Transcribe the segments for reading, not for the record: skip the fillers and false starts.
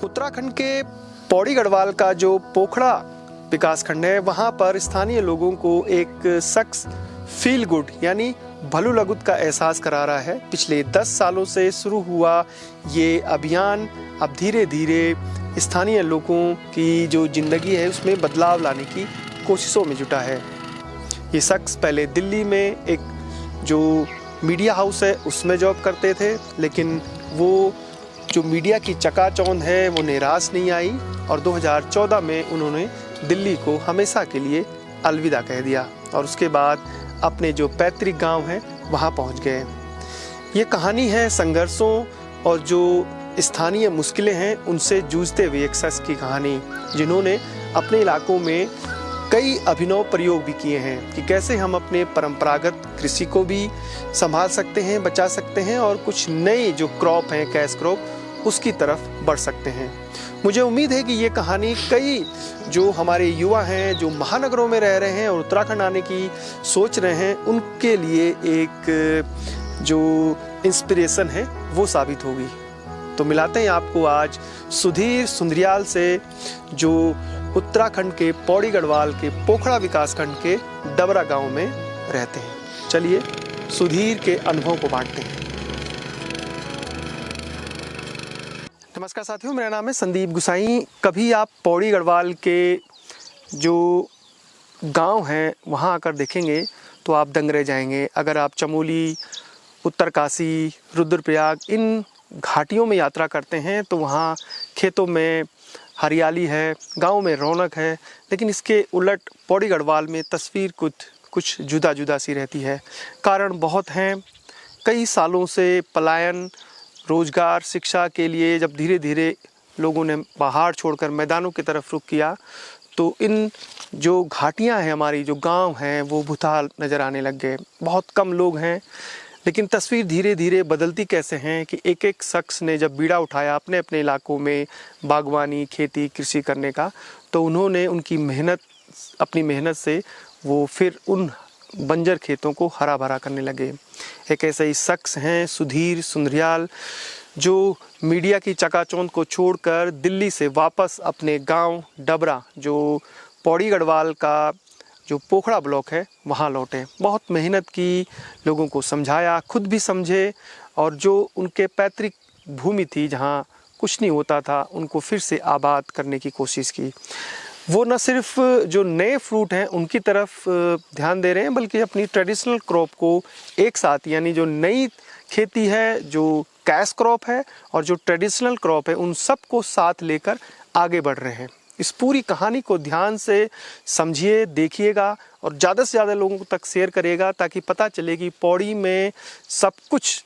उत्तराखंड के पौड़ी गढ़वाल का जो पोखड़ा विकासखंड है, वहाँ पर स्थानीय लोगों को एक शख्स फील गुड यानी भलू लगुत का एहसास करा रहा है। पिछले 10 सालों से शुरू हुआ ये अभियान अब धीरे धीरे स्थानीय लोगों की जो ज़िंदगी है उसमें बदलाव लाने की कोशिशों में जुटा है। ये शख्स पहले दिल्ली में एक जो मीडिया हाउस है उसमें जॉब करते थे, लेकिन वो जो मीडिया की चकाचौंध है वो निराश नहीं आई और 2014 में उन्होंने दिल्ली को हमेशा के लिए अलविदा कह दिया और उसके बाद अपने जो पैतृक गांव है वहां पहुंच गए। ये कहानी है संघर्षों और जो स्थानीय मुश्किलें हैं उनसे जूझते हुए एक शख्स की कहानी, जिन्होंने अपने इलाकों में कई अभिनव प्रयोग भी किए हैं कि कैसे हम अपने परंपरागत कृषि को भी संभाल सकते हैं, बचा सकते हैं और कुछ नए जो क्रॉप हैं, कैश क्रॉप, उसकी तरफ बढ़ सकते हैं। मुझे उम्मीद है कि ये कहानी कई जो हमारे युवा हैं जो महानगरों में रह रहे हैं और उत्तराखंड आने की सोच रहे हैं, उनके लिए एक जो इंस्पिरेशन है वो साबित होगी। तो मिलाते हैं आपको आज सुधीर सुंदरियाल से, जो उत्तराखंड के पौड़ी गढ़वाल के पोखड़ा विकासखंड के डबरा गांव में रहते हैं। चलिए सुधीर के अनुभव को बांटते हैं। नमस्कार साथियों, मेरा नाम है संदीप गुसाई। कभी आप पौड़ी गढ़वाल के जो गांव हैं वहां आकर देखेंगे तो आप दंग रह जाएंगे। अगर आप चमोली, उत्तरकाशी, रुद्रप्रयाग इन घाटियों में यात्रा करते हैं तो वहाँ खेतों में हरियाली है, गांव में रौनक है, लेकिन इसके उलट पौड़ी गढ़वाल में तस्वीर कुछ जुदा सी रहती है। कारण बहुत हैं। कई सालों से पलायन, रोजगार, शिक्षा के लिए जब धीरे धीरे लोगों ने पहाड़ छोड़कर मैदानों की तरफ रुख किया तो इन जो घाटियां हैं, हमारी जो गांव हैं, वो भूताल नज़र आने लग गए। बहुत कम लोग हैं, लेकिन तस्वीर धीरे धीरे बदलती कैसे हैं कि एक एक शख्स ने जब बीड़ा उठाया अपने अपने इलाकों में बागवानी, खेती, कृषि करने का, तो उन्होंने अपनी मेहनत से वो फिर उन बंजर खेतों को हरा भरा करने लगे। एक ऐसे ही शख्स हैं सुधीर सुंदरियाल, जो मीडिया की चकाचौंध को छोड़कर दिल्ली से वापस अपने गांव डबरा, जो पौड़ी गढ़वाल का जो पोखड़ा ब्लॉक है, वहाँ लौटे। बहुत मेहनत की, लोगों को समझाया, खुद भी समझे और जो उनके पैतृक भूमि थी जहाँ कुछ नहीं होता था, उनको फिर से आबाद करने की कोशिश की। वो न सिर्फ जो नए फ्रूट हैं उनकी तरफ ध्यान दे रहे हैं, बल्कि अपनी ट्रेडिशनल क्रॉप को एक साथ, यानी जो नई खेती है, जो कैश क्रॉप है और जो ट्रेडिशनल क्रॉप है, उन सब को साथ लेकर आगे बढ़ रहे हैं। इस पूरी कहानी को ध्यान से समझिए, देखिएगा और ज़्यादा से ज़्यादा लोगों तक शेयर करिएगा, ताकि पता चले कि पौड़ी में सब कुछ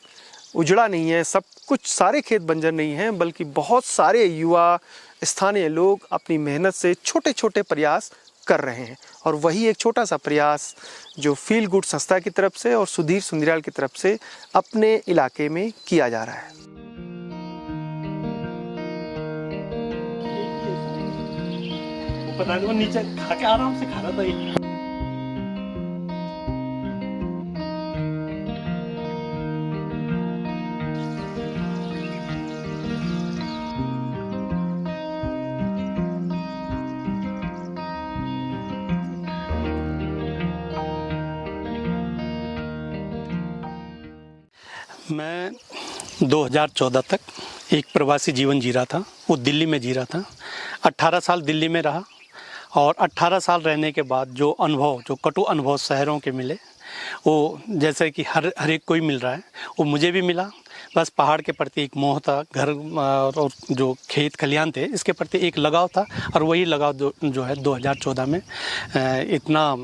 उजड़ा नहीं है, सब कुछ सारे खेत बंजर नहीं हैं, बल्कि बहुत सारे युवा स्थानीय लोग अपनी मेहनत से छोटे छोटे प्रयास कर रहे हैं। और वही एक छोटा सा प्रयास जो फील गुड संस्था की तरफ से और सुधीर सुंदरियाल की तरफ से अपने इलाके में किया जा रहा है। पता नहीं, वो नीचे खा के आराम से खा रहा था ये। मैं 2014 तक एक प्रवासी जीवन जी रहा था। वो दिल्ली में जी रहा था। 18 साल दिल्ली में रहा और 18 साल रहने के बाद जो अनुभव, जो कटु अनुभव शहरों के मिले, वो जैसे कि हर एक कोई मिल रहा है, वो मुझे भी मिला। बस पहाड़ के प्रति एक मोह था, घर और जो खेत खलिहान थे इसके प्रति एक लगाव था, और वही लगाव जो है 2014 में इतना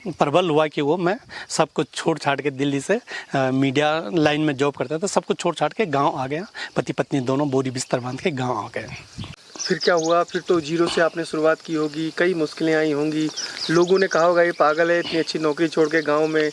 प्रबल हुआ कि वो मैं सब कुछ छोड़ छाड़ के, दिल्ली से मीडिया लाइन में जॉब करता था, सब कुछ छोड़ छाड़ के गांव आ गया। पति पत्नी दोनों बोरी बिस्तर बांध के गांव आ गए। फिर क्या हुआ? फिर तो जीरो से आपने शुरुआत की होगी, कई मुश्किलें आई होंगी, लोगों ने कहा होगा ये पागल है, इतनी अच्छी नौकरी छोड़ के गांव में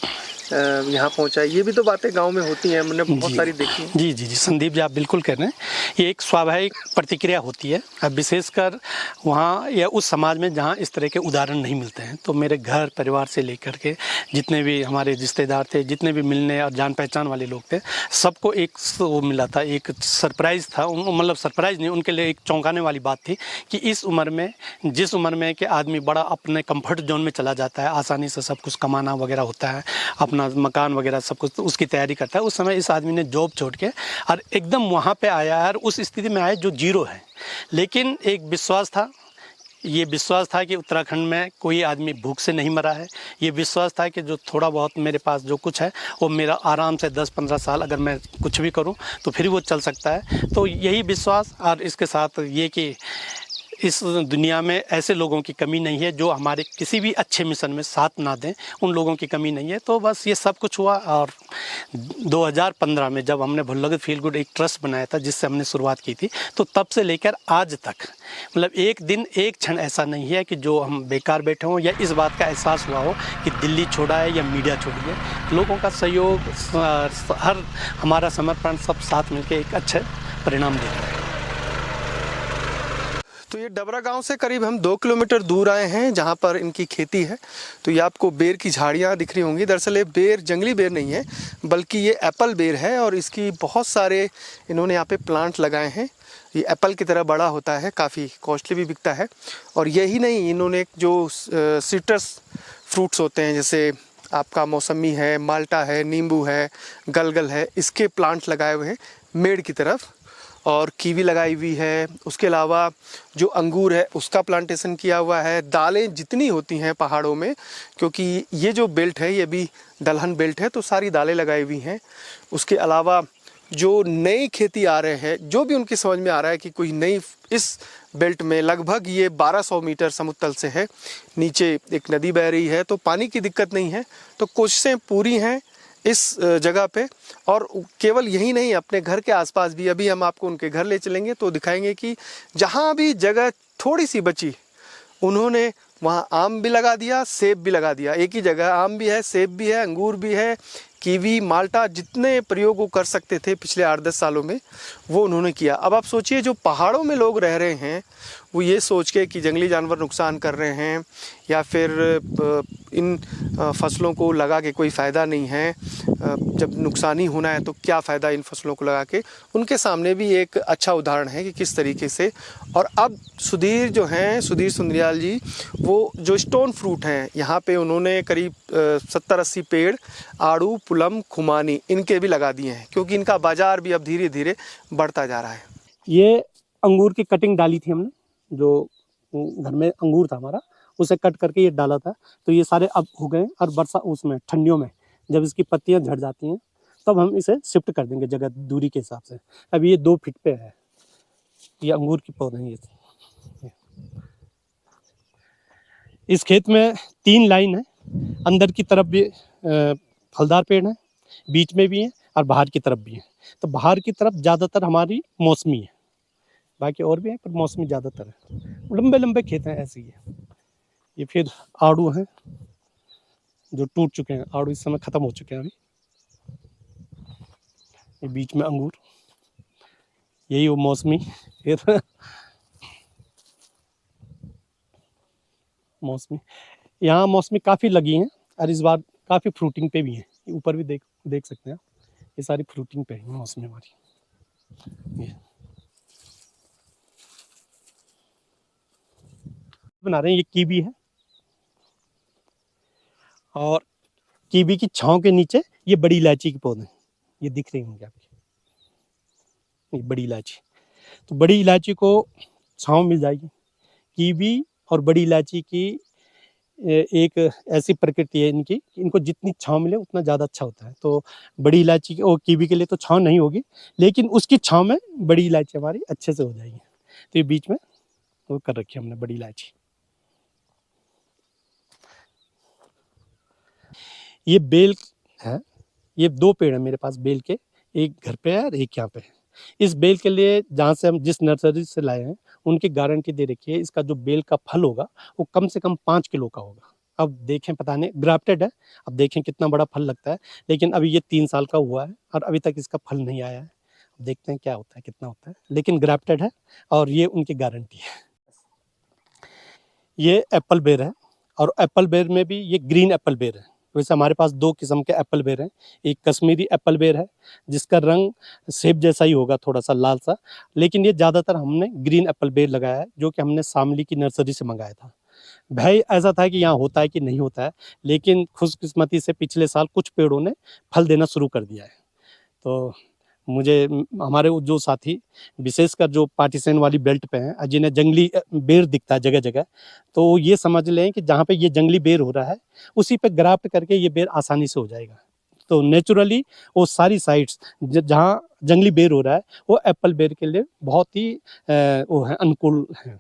यहाँ पहुँचाई। ये भी तो बातें गांव में होती हैं, हमने बहुत सारी देखी हैं। जी जी जी संदीप जी, आप बिल्कुल कह रहे हैं। ये एक स्वाभाविक प्रतिक्रिया होती है, अब विशेषकर वहाँ या उस समाज में जहाँ इस तरह के उदाहरण नहीं मिलते हैं। तो मेरे घर परिवार से लेकर के जितने भी हमारे रिश्तेदार थे, जितने भी मिलने और जान पहचान वाले लोग थे, सबको एक वो मिला था, एक सरप्राइज़ था। मतलब सरप्राइज़ नहीं, उनके लिए एक चौंकाने वाली बात थी कि इस उम्र में, जिस उम्र में कि आदमी बड़ा अपने कंफर्ट जोन में चला जाता है, आसानी से सब कुछ कमाना वगैरह होता है, अपना मकान वगैरह सब कुछ उसकी तैयारी करता है, उस समय इस आदमी ने जॉब छोड़ के और एकदम वहाँ पे आया और उस स्थिति में आया जो जीरो है। लेकिन एक विश्वास था, ये विश्वास था कि उत्तराखंड में कोई आदमी भूख से नहीं मरा है। ये विश्वास था कि जो थोड़ा बहुत मेरे पास जो कुछ है वो मेरा आराम से 10-15 साल अगर मैं कुछ भी करूं तो फिर वो चल सकता है। तो यही विश्वास और इसके साथ ये कि इस दुनिया में ऐसे लोगों की कमी नहीं है जो हमारे किसी भी अच्छे मिशन में साथ ना दें, उन लोगों की कमी नहीं है। तो बस ये सब कुछ हुआ। और 2015 में जब हमने भुल्लगर फील गुड एक ट्रस्ट बनाया था जिससे हमने शुरुआत की थी, तो तब से लेकर आज तक मतलब एक दिन एक क्षण ऐसा नहीं है कि जो हम बेकार बैठे हों या इस बात का एहसास हुआ हो कि दिल्ली छोड़ा है या मीडिया छोड़ी है। लोगों का सहयोग, हर हमारा समर्पण, सब साथ मिलकर एक अच्छे परिणाम दे रहा है। तो ये डबरा गांव से करीब हम 2 किलोमीटर दूर आए हैं जहां पर इनकी खेती है। तो ये आपको बेर की झाड़ियां दिख रही होंगी। दरअसल ये बेर जंगली बेर नहीं है, बल्कि ये एप्पल बेर है और इसकी बहुत सारे इन्होंने यहाँ पे प्लांट लगाए हैं। ये एप्पल की तरह बड़ा होता है, काफ़ी कॉस्टली भी बिकता है। और यही नहीं, इन्होंने जो सिट्रस फ्रूट्स होते हैं, जैसे आपका मौसमी है, माल्टा है, नींबू है, गलगल है, इसके प्लांट लगाए हुए हैं मेड़ की तरफ। और कीवी लगाई हुई है। उसके अलावा जो अंगूर है उसका प्लांटेशन किया हुआ है। दालें जितनी होती हैं पहाड़ों में, क्योंकि ये जो बेल्ट है ये भी दलहन बेल्ट है, तो सारी दालें लगाई हुई हैं। उसके अलावा जो नई खेती आ रहे हैं, जो भी उनकी समझ में आ रहा है कि कोई नई, इस बेल्ट में लगभग ये 1200 मीटर समुद्र तल से है, नीचे एक नदी बह रही है, तो पानी की दिक्कत नहीं है। तो कोशिशें पूरी हैं इस जगह पे। और केवल यही नहीं, अपने घर के आसपास भी, अभी हम आपको उनके घर ले चलेंगे तो दिखाएंगे कि जहाँ भी जगह थोड़ी सी बची, उन्होंने वहाँ आम भी लगा दिया, सेब भी लगा दिया। एक ही जगह आम भी है, सेब भी है, अंगूर भी है, कीवी, माल्टा, जितने प्रयोग वो कर सकते थे पिछले 8-10 सालों में वो उन्होंने किया। अब आप सोचिए, जो पहाड़ों में लोग रह रहे हैं वो ये सोच के कि जंगली जानवर नुकसान कर रहे हैं या फिर इन फसलों को लगा के कोई फ़ायदा नहीं है, जब नुकसान ही होना है तो क्या फ़ायदा इन फसलों को लगा के, उनके सामने भी एक अच्छा उदाहरण है कि किस तरीके से। और अब सुधीर जो हैं, सुधीर सुंदरियाल जी, वो जो स्टोन फ्रूट हैं यहाँ पे उन्होंने करीब 70-80 पेड़ आड़ू, पुलम, खुमानी इनके भी लगा दिए हैं, क्योंकि इनका बाज़ार भी अब धीरे धीरे बढ़ता जा रहा है। ये अंगूर की कटिंग डाली थी हमने, जो घर में अंगूर था हमारा, उसे कट करके ये डाला था। तो ये सारे अब हो गए। और बरसा उसमें ठंडियों में जब इसकी पत्तियां झड़ जाती हैं तब हम इसे शिफ्ट कर देंगे जगह दूरी के हिसाब से। अब ये 2 फीट पे है, ये अंगूर की पौधे हैं। ये इस खेत में 3 लाइन है, अंदर की तरफ भी फलदार पेड़ है, बीच में भी है और बाहर की तरफ भी है। तो बाहर की तरफ ज़्यादातर हमारी मौसमी है, बाकी और भी है पर मौसमी ज़्यादातर है। लंबे लंबे खेत हैं, ऐसे ही है। ये फिर आड़ू हैं जो टूट चुके हैं, आड़ू इस समय ख़त्म हो चुके हैं अभी। ये बीच में अंगूर, यही वो मौसमी। फिर मौसमी, यहाँ मौसमी काफ़ी लगी हैं और इस बार काफ़ी फ्रूटिंग पे भी हैं। ऊपर भी देख सकते हैं आप, ये सारी फ्रूटिंग पे है मौसमी हमारी। ये बना रहे हैं, ये कीवी है और कीवी की छांव के नीचे ये बड़ी इलायची के पौधे हैं, ये दिख रही होंगे आपकी, ये बड़ी इलायची। तो बड़ी इलायची को छांव मिल जाएगी। कीवी और बड़ी इलायची की एक ऐसी प्रकृति है इनकी, इनको जितनी छांव मिले उतना ज़्यादा अच्छा होता है। तो बड़ी इलायची और कीवी के लिए तो छांव नहीं होगी, लेकिन उसकी छांव में बड़ी इलायची हमारी अच्छे से हो जाएगी। तो ये बीच में वो कर रखी है हमने बड़ी इलायची। ये बेल है, ये 2 पेड़ है मेरे पास बेल के, एक घर पे है और एक यहाँ पे है। इस बेल के लिए जहाँ से हम जिस नर्सरी से लाए हैं उनकी गारंटी दे रखी है, इसका जो बेल का फल होगा वो कम से कम 5 किलो का होगा। अब देखें, पता नहीं, ग्राफ्टेड है, अब देखें कितना बड़ा फल लगता है। लेकिन अभी ये 3 साल का हुआ है और अभी तक इसका फल नहीं आया है। देखते हैं क्या होता है, कितना होता है, लेकिन ग्राफ्टेड है और ये उनकी गारंटी है। ये एप्पल बेर है और एप्पल बेर में भी ये ग्रीन एप्पल बेर है। वैसे हमारे पास 2 किस्म के एप्पल बेर हैं। एक कश्मीरी एप्पल बेर है जिसका रंग सेब जैसा ही होगा, थोड़ा सा लाल सा, लेकिन ये ज़्यादातर हमने ग्रीन एप्पल बेर लगाया है, जो कि हमने शामली की नर्सरी से मंगाया था। भय ऐसा था कि यहाँ होता है कि नहीं होता है, लेकिन खुशकिस्मती से पिछले साल कुछ पेड़ों ने फल देना शुरू कर दिया है। तो मुझे हमारे वो जो साथी, विशेषकर जो पार्टीशन वाली बेल्ट पे हैं, जिन्हें जंगली बेर दिखता है जगह जगह, तो ये समझ लें कि जहाँ पे ये जंगली बेर हो रहा है उसी पे ग्राफ्ट करके ये बेर आसानी से हो जाएगा। तो नेचुरली वो सारी साइट्स जहाँ जंगली बेर हो रहा है वो एप्पल बेर के लिए बहुत ही वो है, अनुकूल है।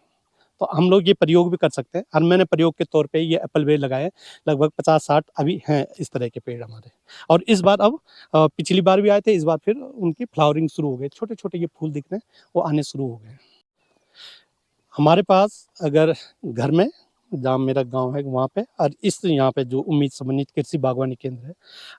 तो हम लोग ये प्रयोग भी कर सकते हैं और मैंने प्रयोग के तौर पे ये एप्पल बेर लगाए हैं। लगभग 50-60 अभी हैं इस तरह के पेड़ हमारे। और इस बार अब पिछली बार भी आए थे, इस बार फिर उनकी फ्लावरिंग शुरू हो गई, छोटे छोटे ये फूल दिख रहे हैं वो आने शुरू हो गए। हमारे पास अगर घर में, जहाँ मेरा गांव है वहाँ पे, और इस यहाँ पे जो उम्मीद समन्वित कृषि बागवानी केंद्र है,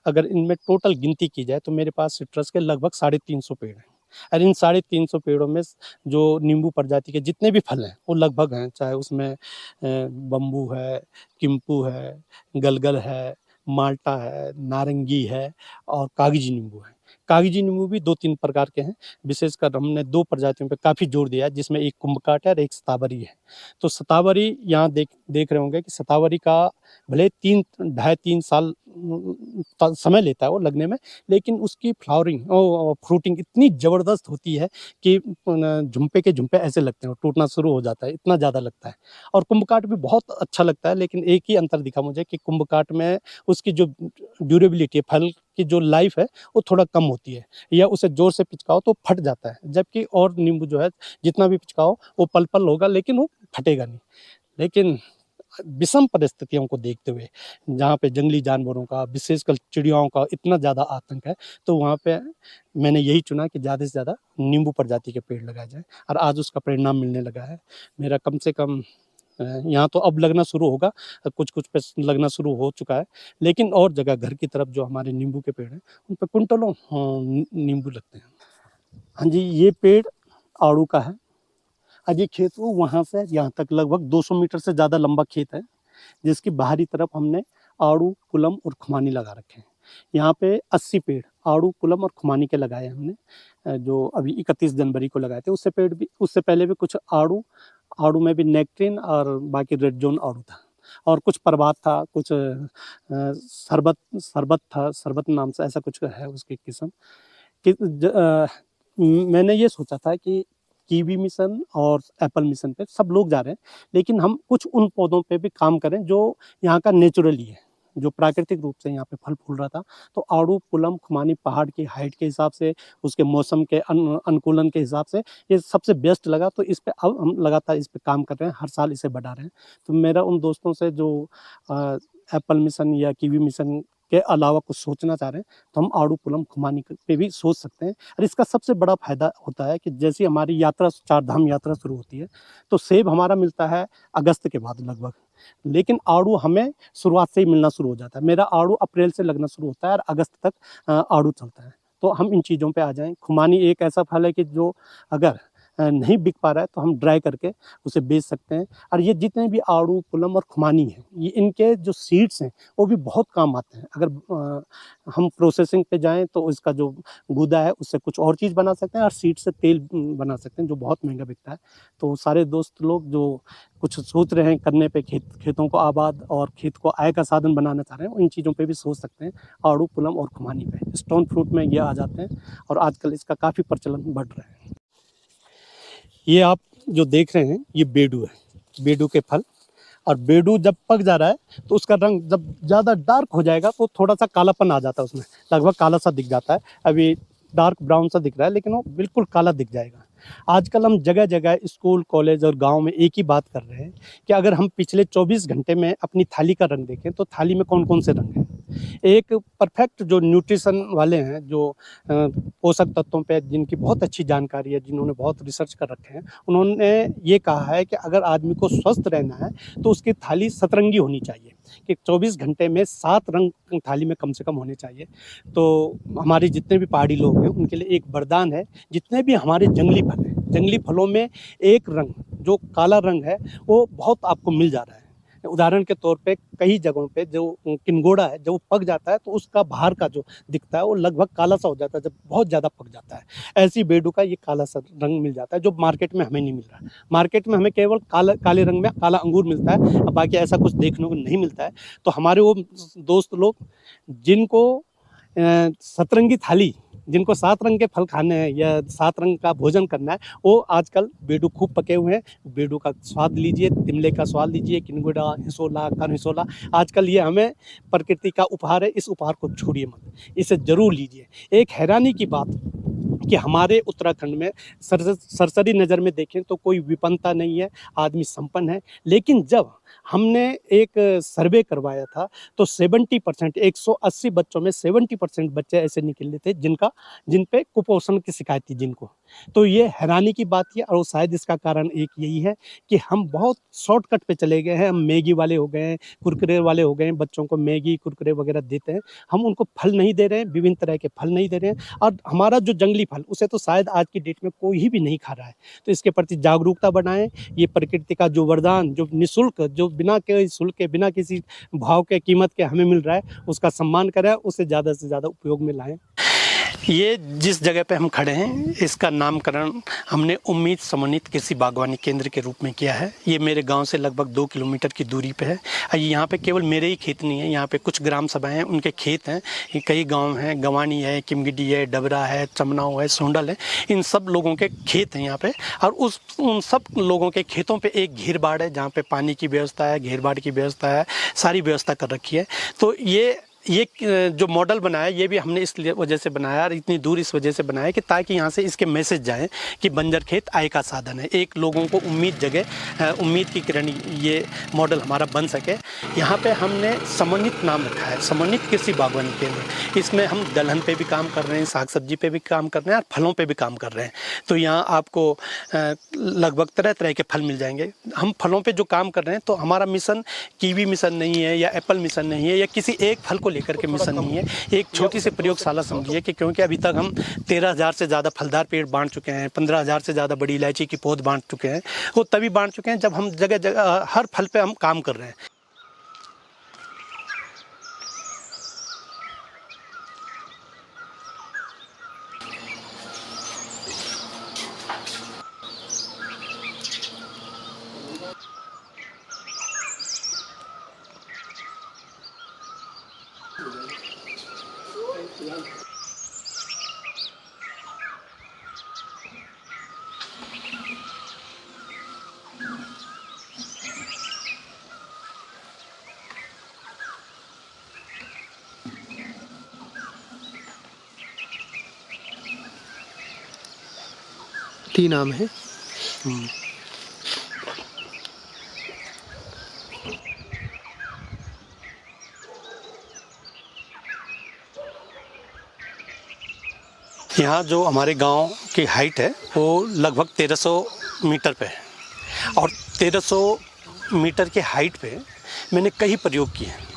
अगर इनमें टोटल गिनती की जाए तो मेरे पास सिट्रस के लगभग 350 पेड़ हैं। और इन 350 पेड़ों में जो नींबू प्रजाति के जितने भी फल हैं वो लगभग हैं, चाहे उसमें बम्बू है, किम्पू है, गलगल है, माल्टा है, नारंगी है और कागजी नींबू है। कागजी नींबू भी 2-3 प्रकार के हैं। विशेषकर हमने 2 प्रजातियों पे काफ़ी जोर दिया है, जिसमें एक कुंभकाट है और एक शतावरी है। तो शतावरी यहाँ देख रहे होंगे कि शतावरी का भले 3-3.5 साल समय लेता है वो लगने में, लेकिन उसकी फ्लावरिंग फ्रूटिंग इतनी ज़बरदस्त होती है कि झुम्पे के झुम्पे ऐसे लगते हैं, टूटना शुरू हो जाता है, इतना ज़्यादा लगता है। और कुंभकाट भी बहुत अच्छा लगता है, लेकिन एक ही अंतर दिखा मुझे कि कुंभकाट में उसकी जो ड्यूरेबिलिटी है, फल की जो लाइफ है वो थोड़ा कम होती है, या उसे जोर से पिचकाओ तो फट जाता है, जबकि और नींबू जो है जितना भी पिचकाओ वो पल पल होगा लेकिन वो फटेगा नहीं। लेकिन विषम परिस्थितियों को देखते हुए, जहाँ पे जंगली जानवरों का, विशेषकर चिड़ियाओं का इतना ज़्यादा आतंक है, तो वहाँ पे मैंने यही चुना कि ज़्यादा से ज़्यादा नींबू प्रजाति के पेड़ लगाए जाए और आज उसका परिणाम मिलने लगा है। मेरा कम से कम यहाँ तो अब लगना शुरू होगा, कुछ कुछ पे लगना शुरू हो चुका है, लेकिन और जगह घर की तरफ जो हमारे नींबू के पेड़ हैं उन पे कुंटलों नींबू लगते हैं। हाँ जी, ये पेड़ आड़ू का है। आज ये खेत वो वहाँ से यहाँ तक लगभग 200 मीटर से ज़्यादा लंबा खेत है, जिसकी बाहरी तरफ हमने आड़ू, कुलम और खुमानी लगा रखे हैं। यहाँ पे 80 पेड़ आड़ू, कुलम और खुमानी के लगाए हमने, जो अभी 31 जनवरी को लगाए थे। उससे पहले भी कुछ आड़ू में भी नेक्ट्रिन और बाकी रेड जोन आड़ू था, और कुछ प्रभात था, कुछ शरबत नाम से ऐसा कुछ है उसकी किस्म। मैंने ये सोचा था कि कीवी मिशन और एप्पल मिशन पे सब लोग जा रहे हैं, लेकिन हम कुछ उन पौधों पे भी काम करें जो यहाँ का नेचुरली है, जो प्राकृतिक रूप से यहाँ पे फल फूल रहा था। तो आड़ू, पुलम, खुमानी पहाड़ की हाइट के हिसाब से, उसके मौसम के अनुकूलन के हिसाब से ये सबसे बेस्ट लगा। तो इस पे अब हम लगातार इस पे काम कर रहे हैं, हर साल इसे बढ़ा रहे हैं। तो मेरा उन दोस्तों से जो एप्पल मिशन या कीवी मिशन के अलावा कुछ सोचना चाह रहे हैं, तो हम आड़ू, पुलम, खुमानी पे भी सोच सकते हैं। और इसका सबसे बड़ा फायदा होता है कि जैसी हमारी यात्रा, 4 धाम यात्रा शुरू होती है, तो सेब हमारा मिलता है अगस्त के बाद लगभग, लेकिन आड़ू हमें शुरुआत से ही मिलना शुरू हो जाता है। मेरा आड़ू अप्रैल से लगना शुरू होता है और अगस्त तक आड़ू चलता है। तो हम इन चीज़ों पे आ जाएं। खुमानी एक ऐसा फल है कि जो अगर नहीं बिक पा रहा है तो हम ड्राई करके उसे बेच सकते हैं। और ये जितने भी आड़ू, पुलम और खुमानी हैं, ये इनके जो सीड्स हैं वो भी बहुत काम आते हैं। अगर हम प्रोसेसिंग पे जाएं तो इसका जो गूदा है उससे कुछ और चीज़ बना सकते हैं, और सीड से तेल बना सकते हैं, जो बहुत महंगा बिकता है। तो सारे दोस्त लोग जो कुछ सोच रहे हैं करने पे, खेतों को आबाद और खेत को आय का साधन बनाना चाह रहे हैं, इन चीज़ों पे भी सोच सकते हैं। आड़ू, पुलम और खुमानी पे स्टोन फ्रूट में ये आ जाते हैं, और आजकल इसका काफ़ी प्रचलन बढ़ रहा है। ये आप जो देख रहे हैं ये बेडू है, बेडू के फल। और बेडू जब पक जा रहा है तो उसका रंग जब ज़्यादा डार्क हो जाएगा तो थोड़ा सा कालापन आ जाता है उसमें, लगभग काला सा दिख जाता है। अभी डार्क ब्राउन सा दिख रहा है, लेकिन वो बिल्कुल काला दिख जाएगा। आजकल हम जगह जगह स्कूल, कॉलेज और गांव में एक ही बात कर रहे हैं कि अगर हम पिछले 24 घंटे में अपनी थाली का रंग देखें तो थाली में कौन कौन से रंग हैं। एक परफेक्ट जो न्यूट्रिशन वाले हैं, जो पोषक तत्वों पे जिनकी बहुत अच्छी जानकारी है, जिन्होंने बहुत रिसर्च कर रखे हैं, उन्होंने ये कहा है कि अगर आदमी को स्वस्थ रहना है तो उसकी थाली सतरंगी होनी चाहिए। कि 24 घंटे में 7 रंग थाली में कम से कम होने चाहिए। तो हमारे जितने भी पहाड़ी लोग हैं उनके लिए एक वरदान है, जितने भी हमारे जंगली फल हैं, जंगली फलों में एक रंग जो काला रंग है वो बहुत आपको मिल जा रहा है। उदाहरण के तौर पे कई जगहों पे जो किनगोड़ा है जब वो पक जाता है तो उसका बाहर का जो दिखता है वो लगभग काला सा हो जाता है जब बहुत ज़्यादा पक जाता है। ऐसी बेडू का ये काला सा रंग मिल जाता है जो मार्केट में हमें नहीं मिल रहा है। मार्केट में हमें केवल काले रंग में काला अंगूर मिलता है, अब बाकी ऐसा कुछ देखने को नहीं मिलता है। तो हमारे वो दोस्त लोग जिनको सतरंगी थाली, जिनको 7 रंग के फल खाने हैं या 7 रंग का भोजन करना है, वो आजकल बेडू खूब पके हुए हैं। बेडू का स्वाद लीजिए, तिमले का स्वाद लीजिए, किनगोड़ा, हिसोला, कर हिसोला, आजकल ये हमें प्रकृति का उपहार है, इस उपहार को छोड़िए मत, इसे ज़रूर लीजिए। एक हैरानी की बात कि हमारे उत्तराखंड में सरसरी नज़र में देखें तो कोई विपन्नता नहीं है, आदमी संपन्न है। लेकिन जब हमने एक सर्वे करवाया था तो 70%, 180 बच्चों में 70% बच्चे ऐसे निकले थे जिन पे कुपोषण की शिकायत थी जिनको। तो ये हैरानी की बात है और शायद इसका कारण एक यही है कि हम बहुत शॉर्टकट पे चले गए हैं। हम मैगी वाले हो गए हैं, कुरकुरे वाले हो गए हैं, बच्चों को मैगी कुरकुरे वगैरह देते हैं। हम उनको फल नहीं दे रहे हैं, विभिन्न तरह के फल नहीं दे रहे हैं और हमारा जो जंगली फल उसे तो शायद आज की डेट में कोई भी नहीं खा रहा है। तो इसके प्रति जागरूकता बनाएं। ये प्रकृति का जो वरदान, जो निःशुल्क, जो बिना के शुल्क के, बिना किसी भाव के, कीमत के हमें मिल रहा है, उसका सम्मान करें, उसे ज़्यादा से ज़्यादा उपयोग में लाएं। ये जिस जगह पे हम खड़े हैं इसका नामकरण हमने उम्मीद समन्वित कृषि बागवानी केंद्र के रूप में किया है। ये मेरे गांव से लगभग 2 किलोमीटर की दूरी पे है। यहाँ पे केवल मेरे ही खेत नहीं है, यहाँ पे कुछ ग्राम सभाएं हैं, उनके खेत हैं। कई गांव हैं, गवानी है, किमगिडी है, डबरा है, चमनाव है, सोंडल है, इन सब लोगों के खेत हैं यहाँ पे। और उन सब लोगों के खेतों पर एक घेर बाड़ है जहाँ पर पानी की व्यवस्था है, घेर बाड़ की व्यवस्था है, सारी व्यवस्था कर रखी है। तो ये जो मॉडल बनाया ये भी हमने इस वजह से बनाया और इतनी दूर इस वजह से बनाया कि ताकि यहाँ से इसके मैसेज जाएं कि बंजर खेत आय का साधन है, एक लोगों को उम्मीद की किरण ये मॉडल हमारा बन सके। यहाँ पे हमने समन्वित नाम रखा है, समन्वित कृषि बागवानी केंद्र। इसमें हम दलहन पे भी काम कर रहे हैं, साग सब्जी पे भी काम कर रहे हैं और फलों पे भी काम कर रहे हैं। तो यहाँ आपको लगभग तरह तरह के फल मिल जाएंगे। हम फलों पे जो काम कर रहे हैं तो हमारा मिशन कीवी मिशन नहीं है या एप्पल मिशन नहीं है या किसी एक फल को लेकर के मिशन नहीं है। एक छोटी सी प्रयोगशाला समझिए कि क्योंकि अभी तक हम 13,000 से ज़्यादा फलदार पेड़ बांट चुके हैं, 15,000 से ज़्यादा बड़ी इलायची की पौध बांट चुके हैं। वो तभी बांट चुके हैं जब हम जगह जगह हर फल पे हम काम कर रहे हैं। तीन आम है। यहाँ जो हमारे गांव की हाइट है वो लगभग 1300 मीटर पे है और 1300 मीटर के हाइट पे मैंने कई प्रयोग किए हैं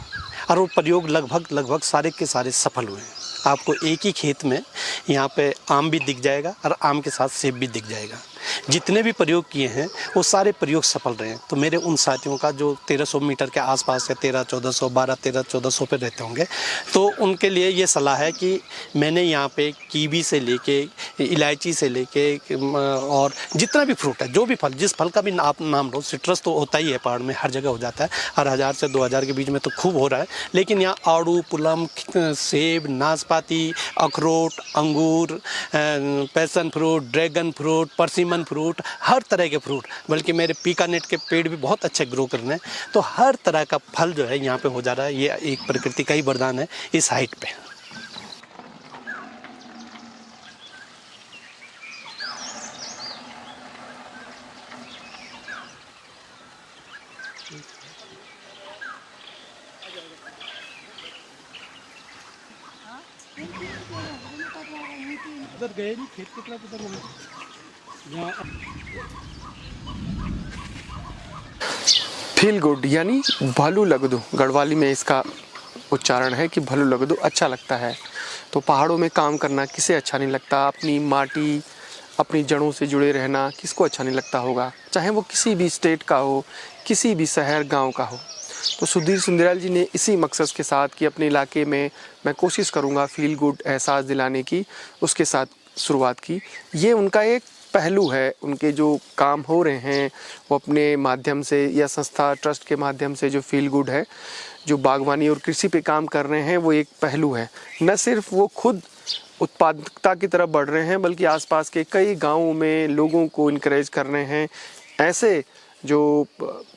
और वो प्रयोग लगभग सारे के सारे सफल हुए हैं। आपको एक ही खेत में यहाँ पे आम भी दिख जाएगा और आम के साथ सेब भी दिख जाएगा। जितने भी प्रयोग किए हैं वो सारे प्रयोग सफल रहे हैं। तो मेरे उन साथियों का जो 1300 मीटर के आसपास या 13-1400, 12-13-1400 पे रहते होंगे, तो उनके लिए ये सलाह है कि मैंने यहाँ पे कीवी से लेके इलायची से लेके और जितना भी फ्रूट है, जो भी फल, जिस फल का भी आप नाम लो, सिट्रस तो होता ही है पहाड़ में, हर जगह हो जाता है, हर 1000 से 2000 के बीच में तो खूब हो रहा है। लेकिन यहाँ आड़ू, पुलम, सेब, नाशपाती, अखरोट, अंगूर, passion fruit, dragon fruit, persimmon fruit, हर तरह के फ्रूट, बल्कि मेरे पीकानेट के पेड़ भी बहुत अच्छे ग्रो कर रहे हैं। तो हर तरह का फल जो है यहाँ पे हो जा रहा है। ये एक प्रकृति का ही वरदान है इस हाइट पे। उधर गए नहीं, खेत की तरफ उधर फील गुड यानी भलू लगदू, गढ़वाली में इसका उच्चारण है कि भलू लगदू, अच्छा लगता है। तो पहाड़ों में काम करना किसे अच्छा नहीं लगता, अपनी माटी अपनी जड़ों से जुड़े रहना किसको अच्छा नहीं लगता होगा, चाहे वो किसी भी स्टेट का हो, किसी भी शहर गांव का हो। तो सुधीर सुंदरयाल जी ने इसी मकसद के साथ कि अपने इलाके में मैं कोशिश करूंगा फील गुड एहसास दिलाने की, उसके साथ शुरुआत की। ये उनका एक पहलू है, उनके जो काम हो रहे हैं वो अपने माध्यम से या संस्था ट्रस्ट के माध्यम से जो फील गुड है, जो बागवानी और कृषि पे काम कर रहे हैं, वो एक पहलू है। न सिर्फ वो खुद उत्पादकता की तरफ बढ़ रहे हैं बल्कि आसपास के कई गांवों में लोगों को इनकरेज कर रहे हैं, ऐसे जो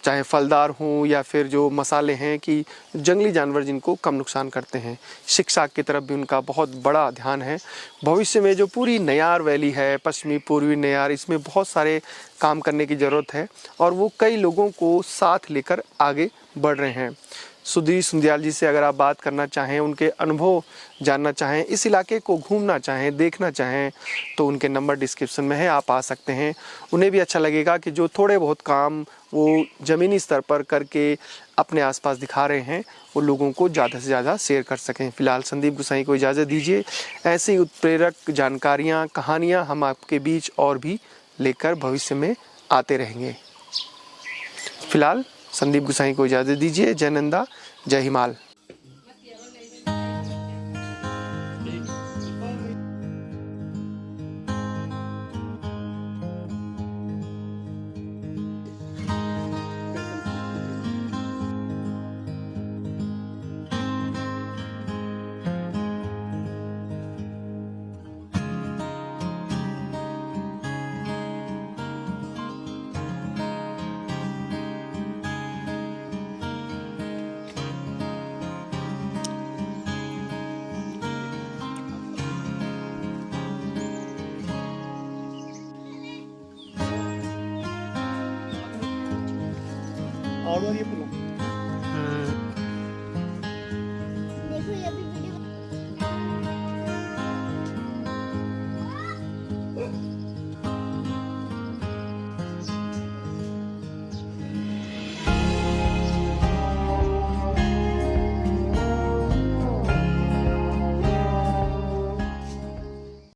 चाहे फलदार हों या फिर जो मसाले हैं कि जंगली जानवर जिनको कम नुकसान करते हैं। शिक्षा की तरफ भी उनका बहुत बड़ा ध्यान है। भविष्य में जो पूरी नयार वैली है, पश्चिमी पूर्वी नयार, इसमें बहुत सारे काम करने की ज़रूरत है और वो कई लोगों को साथ लेकर आगे बढ़ रहे हैं। सुधीर सुंदरयाल जी से अगर आप बात करना चाहें, उनके अनुभव जानना चाहें, इस इलाके को घूमना चाहें, देखना चाहें, तो उनके नंबर डिस्क्रिप्शन में है, आप आ सकते हैं। उन्हें भी अच्छा लगेगा कि जो थोड़े बहुत काम वो ज़मीनी स्तर पर करके अपने आसपास दिखा रहे हैं, वो लोगों को ज़्यादा से ज़्यादा शेयर कर सकें। फ़िलहाल संदीप गुसाई को इजाज़त दीजिए। ऐसी ही उत्प्रेरक जानकारियाँ, कहानियाँ हम आपके बीच और भी लेकर भविष्य में आते रहेंगे। फ़िलहाल संदीप गुसाई को इजाज़त दीजिए। जय नंदा, जय हिमाल। और ये